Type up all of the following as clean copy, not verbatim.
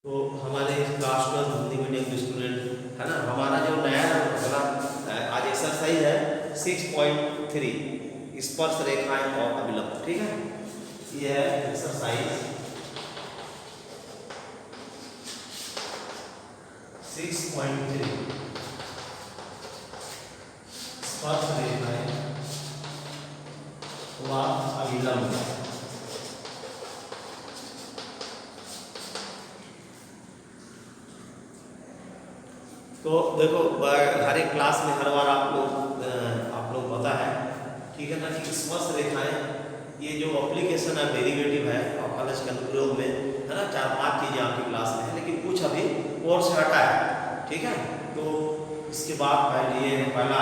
तो हमारे class 12 Hindi medium के स्टूडेंट है ना, हमारा जो नया अगला आज एक्सरसाइज है 6.3 स्पर्श रेखाएं और अभिलंब। ठीक है, ये है एक्सरसाइज 6.3 स्पर्श रेखाएं व अभिलंब। तो देखो हर एक क्लास में हर बार आप लोग पता है, ठीक है ना, कि स्पर्श रेखाएं ये जो एप्लीकेशन है डेरिवेटिव है और कॉलेज के अनुप्रयोग में है ना, 4-5 चीजें आपकी क्लास में है, लेकिन कुछ अभी कोर्स से हटा है। ठीक है, तो इसके बाद पहला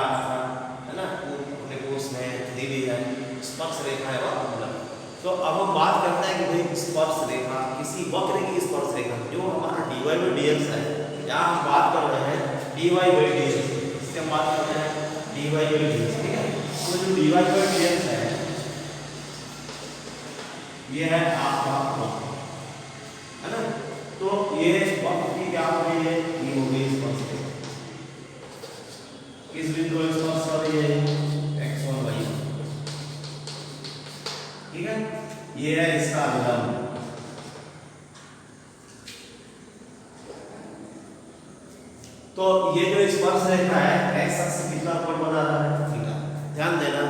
है ना, अपने कोर्स में दी हुई है स्पर्श रेखा है अभिलंब। तो अब हम बात करते हैं कि भाई स्पर्श रेखा किसी वक्र की स्पर्श रेखा जो हमारा dy बाई dx है, यहाँ हम बात कर रहे हैं dy बाई dx, इसके हम बात कर रहे हैं dy बाई dx। ठीक है, तो जो dy बाई dx है ये है आपका वक्र, है ना। तो ये वक्र की क्या हो गई है, ये हो गई स्पर्श रेखा। किस बिंदु पर स्पर्श कर रही है, x1 y1। ठीक है, ये है इसका अभिलंब। तो ये जो स्पर्श रेखा है x अक्ष कितना कोण बना रहा है, थीटा। ध्यान देना,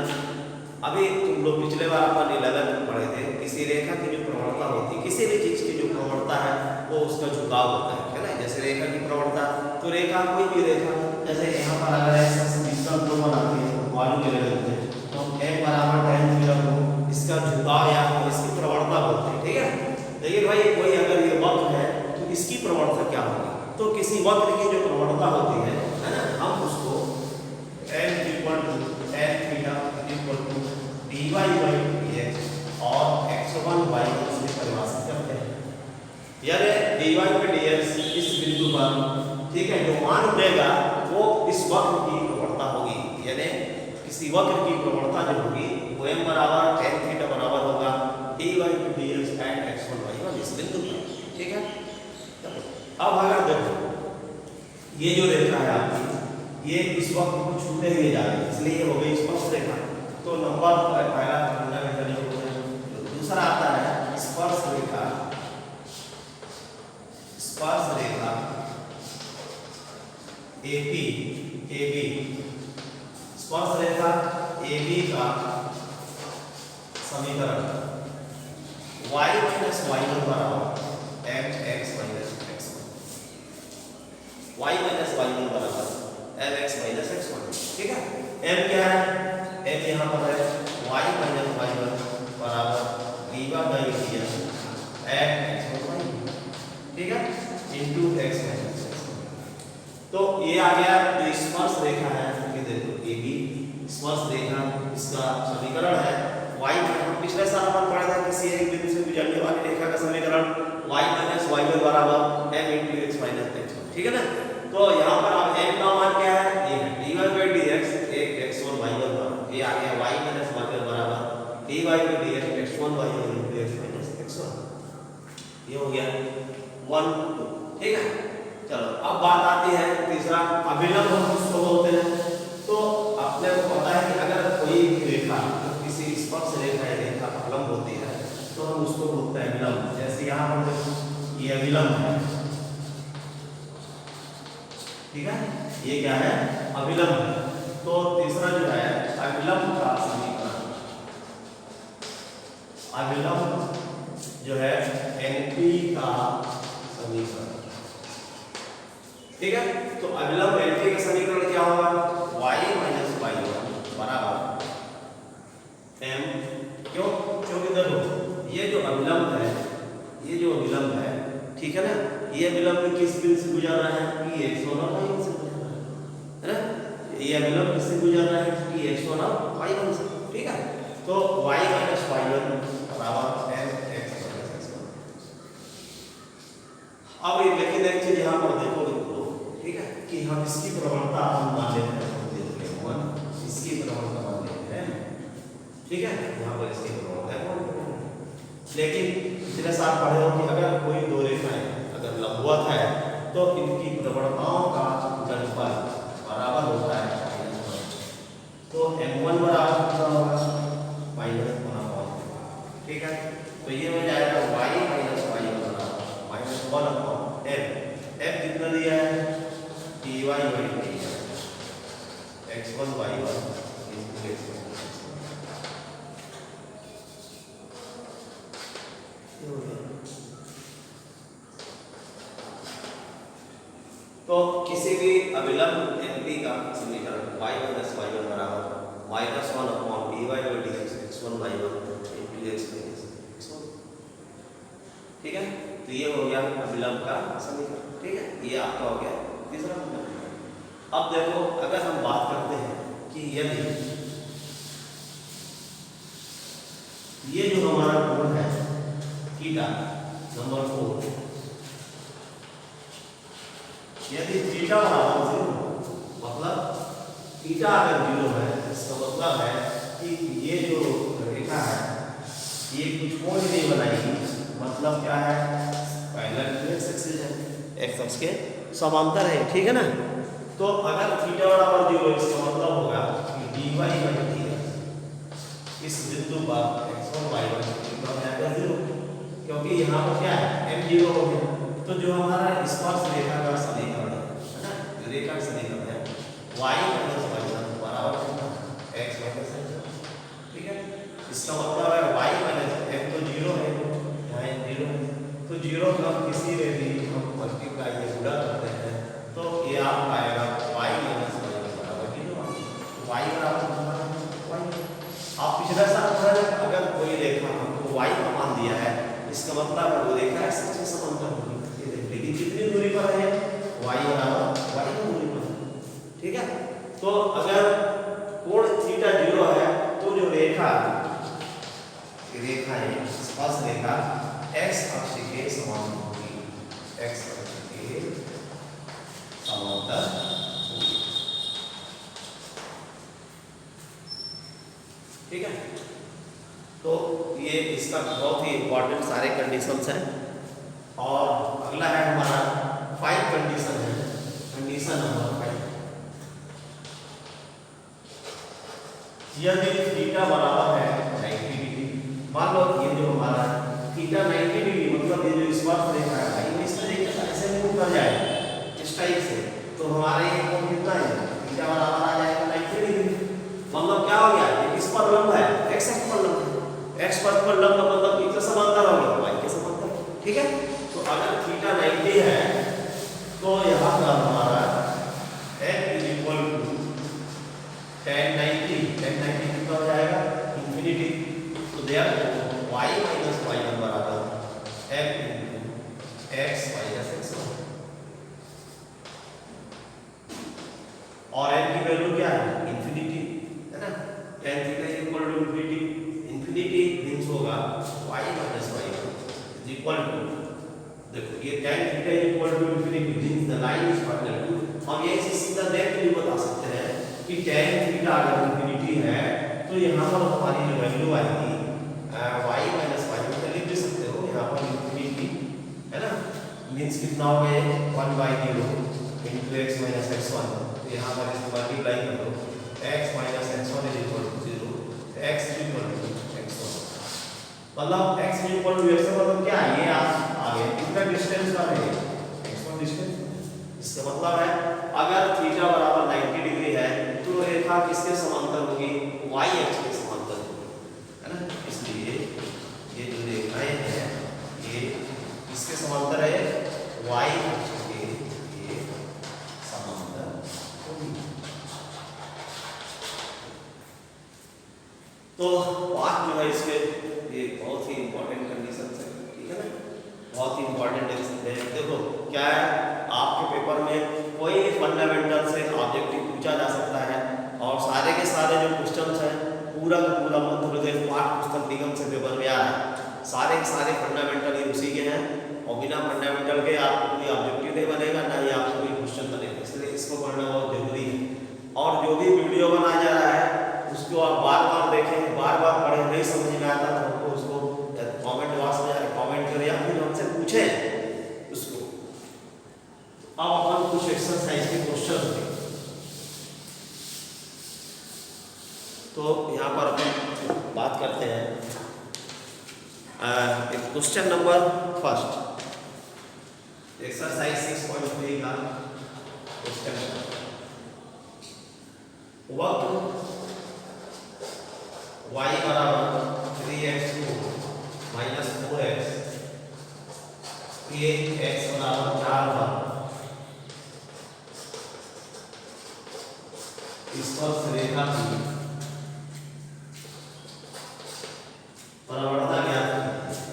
अभी तुम लोग पिछले बार अपन 11 में पढ़े थे, किसी रेखा की जो प्रवणता होती है, किसी भी चीज की जो प्रवणता है वो उसका झुकाव होता है ना। जैसे रेखा की प्रवणता, तो रेखा कोई भी रेखा, जैसे यहाँ पर अगर x अक्ष कितना कोण बनाती है वालू के लेवल पे, तो m बराबर tan थीटा को इसका झुकाव या इसकी प्रवणता बोलते हैं। ठीक है, देखिए भाई कोई अगर ये वक्र है तो इसकी प्रवणता क्या होगी, तो किसी वक्र की जो प्रवणता होती है ना, हम उसको m equal to tan theta equal to dy by dx और x1 y1 से परिभाषित करते हैं। यानी dy बाई dx इस बिंदु पर, ठीक है, जो मान उठेगा वो इस वक्र की प्रवणता होगी, यानी किसी वक्र की प्रवणता जो होगी वो m बराबर tan थीटा बराबर होगा dy by dx at x1 y1 इस बिंदु पर। ठीक है, अब अगर देखो ये जो रेखा है आपकी, ये इस वक्त को छूते हुए जा रही है, इसलिए ये हो गई स्पर्श रेखा। तो नंबर पहला फंडामेंटल हो गया। दूसरा आता है स्पर्श रेखा, स्पर्श रेखा AB, स्पर्श रेखा AB का समीकरण y माइनस y1 बराबर mx minus y minus y1 बराबर mx माइनस x1। ठीक है, m क्या है, m यहाँ पर है y माइनस y1 बराबर dy by dx at x1 y। ठीक है, इनटू x माइनस x1। तो ये आ गया जो स्पर्श रेखा है, ये देखो AB स्पर्श रेखा, इसका समीकरण है y। हम पिछले साल अपन पढ़ा था किसी एक बिंदु से गुजरने वाली रेखा का समीकरण y माइनस y1 बराबर m into x minus x1। ठीक है ना, तो यहाँ पर आप m का मान क्या है, ये है dy बाई dx एक x1 y1 पर, ये आ गया y माइनस y1 बराबर dy by dx x1 y1 into x minus x1। ये हो गया 1 2। ठीक है, चलो अब बात आती है तीसरा अभिलंब, हम उसको बोलते हैं। तो आपने को पता है कि अगर कोई रेखा किसी स्पर्श रेखा अभिलंब होती है तो हम उसको बोलते हैं अभिलंब। जैसे यहाँ पर देखो ये अभिलंब है, ठीक है, ये क्या है, अभिलंब है। तो तीसरा जो है अभिलंब का समीकरण, अभिलंब जो है NP का समीकरण। ठीक है, तो अभिलंब NP का समीकरण क्या होगा, y माइनस y1 बराबर m, क्योंकि देखो ये जो अभिलंब है, ये जो अभिलंब है, ठीक है ना, ये अभिलंब किस बिंदु से गुजर रहा है, कि x1 और y1 से गुजर रहा है ना। ये अभिलंब किससे गुजर रहा है, कि x1 और y1 से। ठीक है, तो y माइनस y1 बराबर mx माइनस x1। अब लेकिन एक चीज यहाँ पर देखो, ठीक है, कि हम इसकी प्रवणता हम मान लेते हैं, इसकी प्रवणता मान लेते हैं। ठीक है, यहाँ पर इसकी प्रवणता है, लेकिन पिछले साल पढ़े हो कि अगर कोई दो रेखाएं अगर लंबवत तो इनकी प्रवणताओं का गुणनफल बराबर होता है -1। तो m1 बराबर कितना होगा -1/, ठीक है। तो ये हो जाएगा y - y1 बराबर -1/m। m कितना दिया है dy/dy x1 y1 into x1। तो किसी भी अभिलंब एमपी का समीकरण y - y1 बराबर -1/dy/dx x1 y1 into x x1, ठीक है। तो ये हो गया अभिलंब का समीकरण, ठीक है। ये आपका हो गया तीसरा नंबर। अब देखो अगर हम बात करते हैं कि यदि ये जो हमारा कोण है थीटा नंबर 4, यदि थीटा बराबर 0, मतलब थीटा अगर 0 है, इसका मतलब है कि ये जो रेखा है ये कुछ कोण नहीं बनाएगी, मतलब क्या है पैरेलल टू एक्स एक्सिस है, एक्स अक्ष के समांतर है, ठीक है ना। तो अगर थीटा बराबर 0 इसका मतलब होगा कि dy/dx इस बिंदु पर x1 y1 कितना हो जाएगा 0, क्योंकि यहाँ पर क्या है m 0 हो गया। तो जो हमारा स्पर्श रेखा का समीकरण है ना, जो रेखा का समीकरण है y - y1 बराबर x - ठीक है। इसका मतलब है y - m तो 0 है, यहाँ 0 है, तो 0 का किसी में भी हम मल्टीप्लाई या गुणा करते हैं तो ये आपका आएगा y - y1 बराबर 0। y बराबर y। आप पिछला साल पढ़ा अगर कोई रेखा हमको y का मान दिया है, इसका मतलब है वो रेखा x अक्ष के समांतर होगी, लेकिन कितनी दूरी पर है y बराबर y की दूरी पर, ठीक है। तो अगर कोण थीटा 0 है तो जो रेखा है स्पर्श रेखा x अक्ष के समांतर होगी, x अक्ष के समांतर होगी, ठीक है। तो ये इसका बहुत ही इंपॉर्टेंट सारे कंडीशंस हैं। और अगला है हमारा 5 कंडीशन है, कंडीशन नंबर 5, यदि थीटा बराबर है 90 डिग्री, मान लो ये जो हमारा थीटा 90 डिग्री मतलब ये जो स्पर्श रेखा है ये इस तरीके से ऐसे मूव कर जाए इस टाइप से, तो हमारे ये कोण कितना है थीटा बराबर आ जाएगा 90 डिग्री। मतलब क्या हो गया ये किस पर लंब है x अक्ष पर लंब है, x पथ पर लंब मतलब किसके समांतर हो गया y के समांतर, ठीक है। तो अगर थीटा 90 है तो यहाँ पर हमारा n = tan 90 कितना हो जाएगा इंफिनिटी। तो देयरफॉर y - y1 बराबर f x - x1, और n की वैल्यू क्या है इंफिनिटी, है ना। tan थीटा = इंफिनिटी मींस होगा y - y1 इक्वल टू, देखो ये tan theta infinity means the line is parallel to, हम ये सीधा देख के भी बता सकते हैं कि tan थीटा अगर इंफिनिटी है तो यहाँ पर हमारी जो वैल्यू आएगी y - y1 लिख भी सकते हो यहाँ पर इंफिनिटी, है ना, मींस कितना हो गया 1/0 into x - x1, तो यहाँ पर इसको मल्टीप्लाई कर दो x - x1 = 0, x = x1, मतलब x = x मतलब क्या है ये आप आगे कितना डिस्टेंस पर है x1 डिस्टेंस। इसका मतलब है अगर थीटा बराबर 90 डिग्री है तो रेखा किसके समांतर होगी y अक्ष के समांतर होगी, है ना। इसलिए ये जो रेखाएं हैं ये किसके समांतर है y अक्ष के ये समांतर होगी। तो बात जो है इसके ये बहुत ही इंपॉर्टेंट कंडीशन है, ठीक है ना, बहुत ही इंपॉर्टेंट है। देखो क्या है आपके पेपर में कोई फंडामेंटल से ऑब्जेक्टिव पूछा जा सकता है और सारे के सारे जो क्वेश्चंस हैं पूरा का पूरा मध्य प्रदेश पाठ पुस्तक निगम से पेपर में आ रहा है, सारे के सारे फंडामेंटल ही उसी के हैं और बिना फंडामेंटल के आपको कोई ऑब्जेक्टिव नहीं बनेगा ना ही आपसे कोई क्वेश्चन बनेगा, इसलिए इसको पढ़ना बहुत जरूरी है। और जो भी वीडियो बनाया जा रहा है उसको आप बार बार देखें, बार बार पढ़ें, नहीं समझ में आता तो हमको उसको कमेंट बॉक्स में जाकर कमेंट करें या फिर हमसे पूछें उसको। अब अपन कुछ एक्सरसाइज के क्वेश्चन देखें। तो यहाँ पर अपन बात करते हैं क्वेश्चन नंबर फर्स्ट, एक्सरसाइज 6.3 का क्वेश्चन। वक्र y बराबर 3x2 माइनस 4x x बराबर 4 पर स्पर्श रेखा की प्रवणता ज्ञात कीजिए।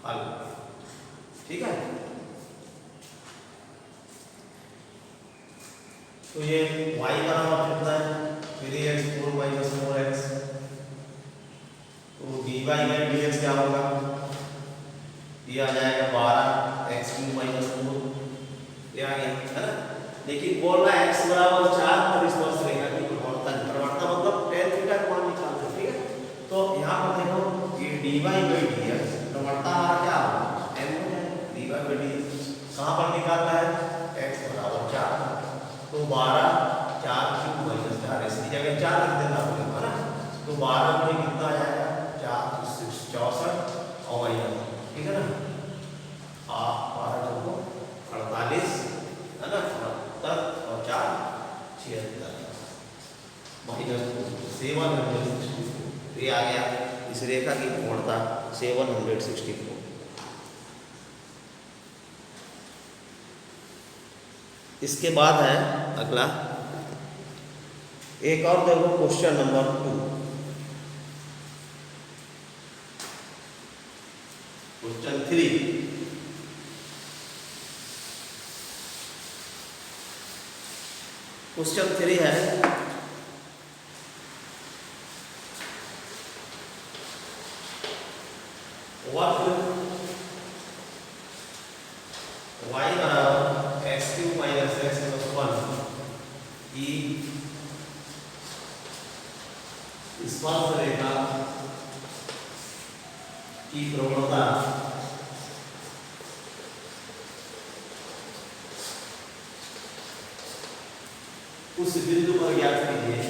हल, ठीक है। तो ये y बराबर कितना है 3x4 माइनस 4x, तो dy बाई dx क्या होगा, ये आ जाएगा 12x3 माइनस 4, ये आ गया है ना। लेकिन बोल रहा है x बराबर 4 पर स्पर्श रेखा की प्रवणता मतलब tan थीटा का मान निकालना, ठीक है। तो यहाँ पर देखो ये dy बाई dx प्रवणता हमारा क्या होगा m हो जाएगा, dy बाई dx कहाँ पर निकालना है, x बराबर 4, तो 12 4 क्यूब माइनस 4, इसकी जगह 4 लिख देना होगा, है ना। तो 12 में कितना आ जाएगा 4 64 और माइनस, ठीक है ना, 12 को 48 है ना, 78 और 4 76 माइनस 764, ये आ गया इस रेखा की कोणता 764। इसके बाद है अगला, एक और देखो क्वेश्चन नंबर 2, क्वेश्चन 3। क्वेश्चन 3 है वक्र y बराबर x3 माइनस x प्लस 1 की स्पर्श रेखा की प्रवणता उस बिंदु पर ज्ञात कीजिए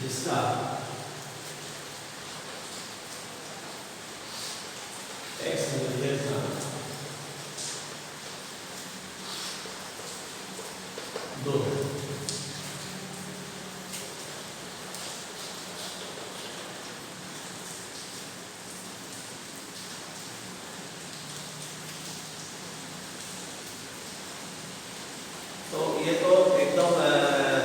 जिसका x निर्देशांक 2 तो ये तो एकदम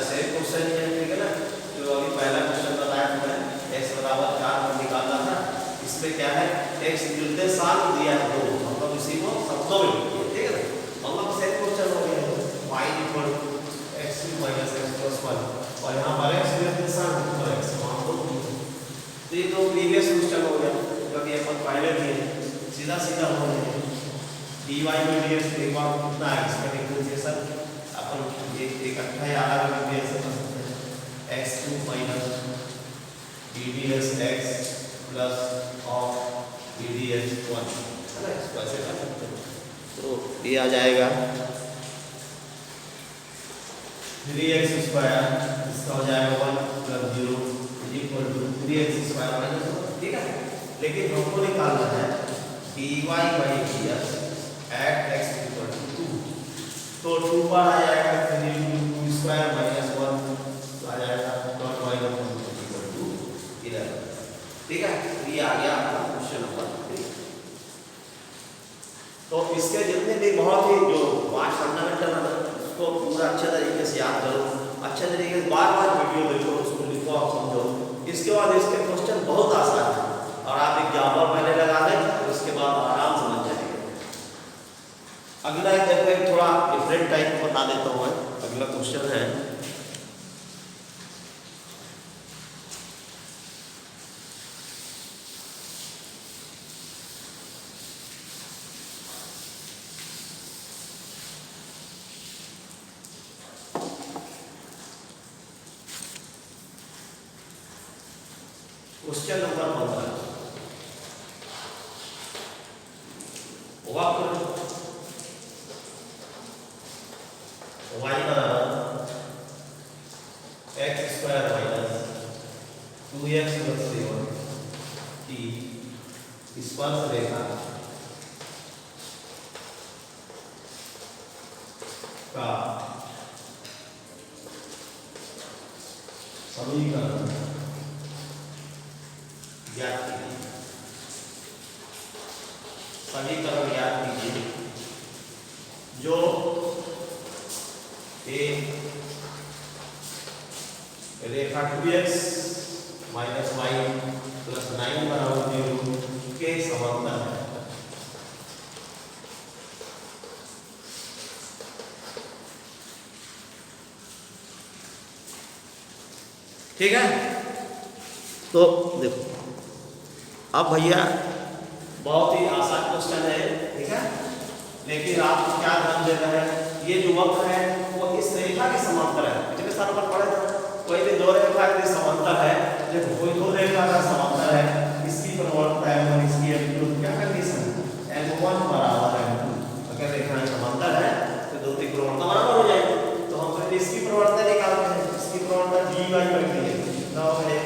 सेम क्वेश्चन है, ठीक है ना। जो अभी पहला क्वेश्चन बताया था x बराबर 4 पर निकालना था, इसमें क्या है x निर्देशांक दिया है 2, मतलब इसी को शब्दों में लिखिए, ठीक है ना। मतलब सेम क्वेश्चन हो गया y equal x3 minus x plus 1 और यहाँ पर x निर्देशांक पर x मान दो। तो ये तो प्रीवियस क्वेश्चन हो गया, क्योंकि अपन पहले भी सीधा सीधा हो गया dy by dx एक बार कितना है इसका डिफरेंशिएशन अपन ये इकट्ठा ही अलग अलग वे से कर सकते हैं, x2 minus ddx x plus और ddx 1, है ना, इसको ऐसे कर सकते हैं। तो ये आ जाएगा 3x स्क्वायर, इसका हो जाएगा 1 plus 0 equal to 3x square minus 1, ठीक है। लेकिन हमको निकालना है dy by dx at x equal to 2, तो 2 पर आ जाएगा 3 स्क्वायर माइनस 1 आ जाएगा 1 माइनस 1 इक्वल टू 11, ठीक है। ये आ गया आपका क्वेश्चन नंबर 3। तो इसके जितने भी बहुत ही जो 5 फंडामेंटल है उसको पूरा अच्छे तरीके से याद करो, अच्छे तरीके से बार बार वीडियो देखो, उसको लिखो और समझो। इसके बाद इसके क्वेश्चन बहुत आसान है और आप एग्जाम्पल पहले लगा दें तो इसके बाद आराम समझ जाएंगे। अगला देखो एक थोड़ा डिफरेंट टाइप बता देता हूँ मैं। अगला अगला क्वेश्चन है क्वेश्चन नंबर 15। वक्र y बराबर x square minus 2x plus 7 की स्पर्श रेखा का समीकरण ज्ञात कीजिए। समीकरण ज्ञात कीजिए जो एक रेखा 2x माइनस y प्लस 9 बराबर 0 के समांतर है। ठीक है, तो देखो अब भैया बहुत ही आसान क्वेश्चन है, ठीक है, लेकिन आपको क्या ध्यान देना है, ये जो वक्र है वो इस रेखा के समांतर है। पिछले साल पर पढ़े थे, कोई भी दो रेखा के समांतर है, देखो कोई दो रेखा का समांतर है, इसकी प्रवणता m1 इसकी m2 क्या कंडीशन है, m1 बराबर m2। अगर रेखाएं समांतर है तो दो की प्रवणता बराबर हो जाएगी। तो हम पहले इसकी प्रवणता निकालते हैं। इसकी प्रवणता dy बनती है, तो है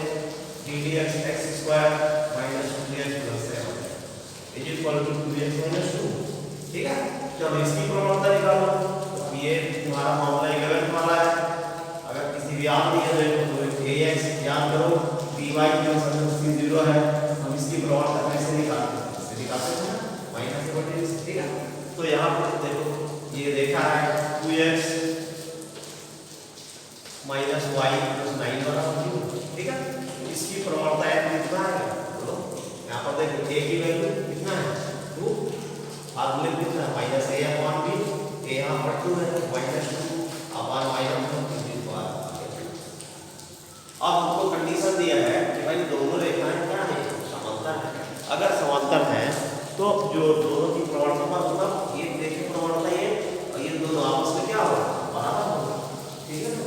ddx x square minus 2x plus 7 is equal to 2x minus 2। ठीक है, जब इसकी प्रवणता निकालो तो ये तुम्हारा मामला 11 वाला है। अगर किसी भी याद नहीं है तो ax याद करो, dy जो संबंधी 0 है, हम इसकी प्रवणता कैसे निकालते हैं, इससे निकालते हैं माइनस 20। ठीक है, तो यहाँ पर देखो ये रेखा है 2x माइनस y प्लस 9 बराबर 0। ठीक है, इसकी प्रवणता है कितना है, बोलो यहाँ पर देखो a की वैल्यू कितना है 2, और लिख कितना है minus a upon b, a यहाँ पर 2 है माइनस 2 अपॉन y अपॉन 2। अब हमको कंडीशन दिया है कि भाई दोनों रेखाएं क्या है, समांतर है। अगर समांतर है तो जो दोनों की प्रवणता मतलब ये देखिए प्रवणता ये और ये दोनों आपस में क्या होगा, बराबर होगा। ठीक है ना,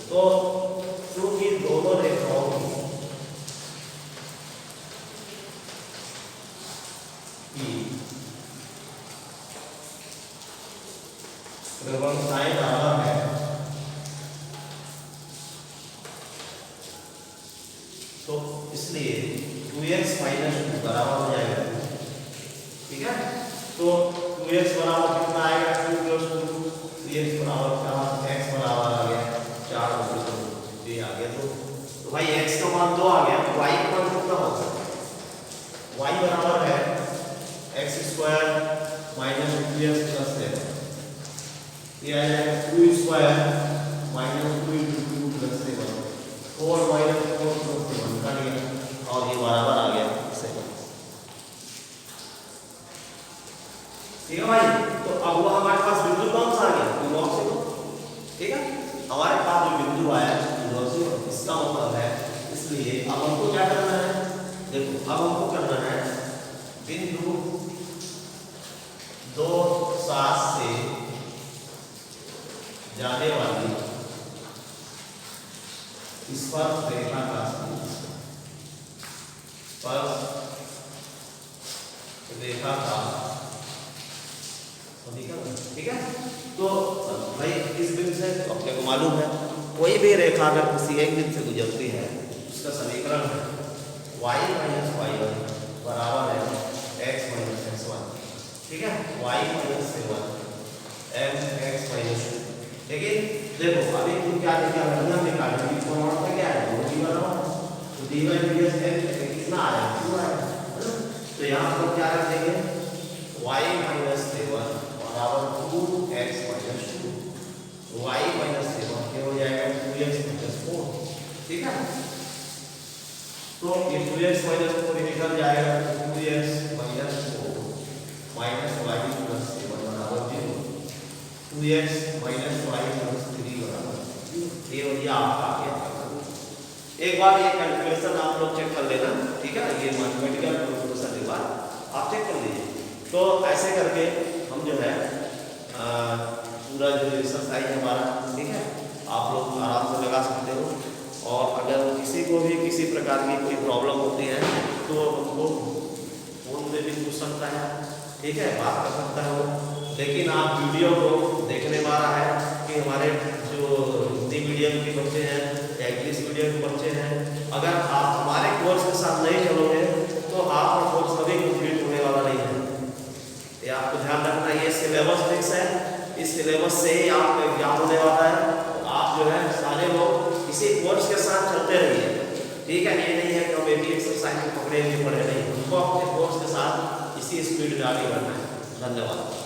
तो क्योंकि दोनों रेखाओं की प्रवणताएं बराबर है, तो इसलिए 2x माइनस 2 बराबर हो जाएगा। ठीक है, तो 2x बराबर कितना आएगा, 2 प्लस 2, 3x बराबर क्या, x बराबर आ गया 4 + 2 ये आ गया। तो भाई x का मान 2 आ गया, y का मान कितना होगा, y बराबर है x square minus 2x plus 7, ये आ जाएगा 2 square minus 2 × 2 plus 7, 4 minus 4 plus 7 का लिया और ये बराबर आ गया 7। ठीक है भाई, तो अब वो हमारे पास बिंदु कौन सा आ गया, 2 से 2। ठीक है, हमारे पास जो बिंदु आया 2 से 2, इसका मतलब है, इसलिए अब हमको क्या करना है, देखो अब हमको करना है बिंदु 2 7 से जाने वाली स्पर्श रेखा का स्पर्श रेखा का समीकरण। ठीक है, तो भाई इस बिंदु से अपने को मालूम है कोई भी रेखा अगर किसी एक बिंदु से गुजरती है उसका समीकरण है y माइनस y1 बराबर है x माइनस x1। ठीक है, y माइनस 7 mx माइनस 2। लेकिन देखो अभी तुम क्या देखा हम निकालेंगे प्रवणता क्या है, दोनों की बराबर, तो dy dx कितना आया 2 आया, तो यहाँ पर क्या रख देंगे y माइनस 7 बराबर 2x माइनस 2, y माइनस 7 क्या हो जाएगा 2x माइनस 4। ठीक है, तो ये 2x माइनस 4 निकल जाएगा, 2x minus 4 minus y plus 7 बराबर 0। 2x माइनस वाई प्लस 3 बराबर ये हो गया आपका ये। एक बार ये कैलकुलेशन आप लोग चेक कर लेना, ठीक है, ये मैथमेटिकल कैलकुलेशन एक बार आप चेक कर लीजिए। तो ऐसे करके हम जो है पूरा जो एक्सरसाइज हमारा, ठीक है, आप लोग आराम से लगा सकते हो। और अगर किसी को भी किसी प्रकार की कोई प्रॉब्लम होती है तो हमको फोन में भी पूछ सकता है, ठीक है, बात कर सकता है वो। लेकिन आप वीडियो को देखने वाला है कि हमारे जो हिंदी मीडियम के बच्चे हैं या इंग्लिश मीडियम के बच्चे हैं, अगर आप हमारे कोर्स के साथ नहीं चलोगे तो आपका कोर्स कभी कंप्लीट होने वाला नहीं है। ये आपको ध्यान रखना, ये सिलेबस फिक्स है, इस सिलेबस से ही आपका एग्जाम होने वाला है। तो आप जो है सारे लोग इसी कोर्स के साथ चलते रहिए, ठीक है। ये नहीं है कि हम एक ही एक्सरसाइज में पकड़े नहीं, हमको अपने कोर्स के साथ इसी स्पीड में आगे बढ़ना है। धन्यवाद।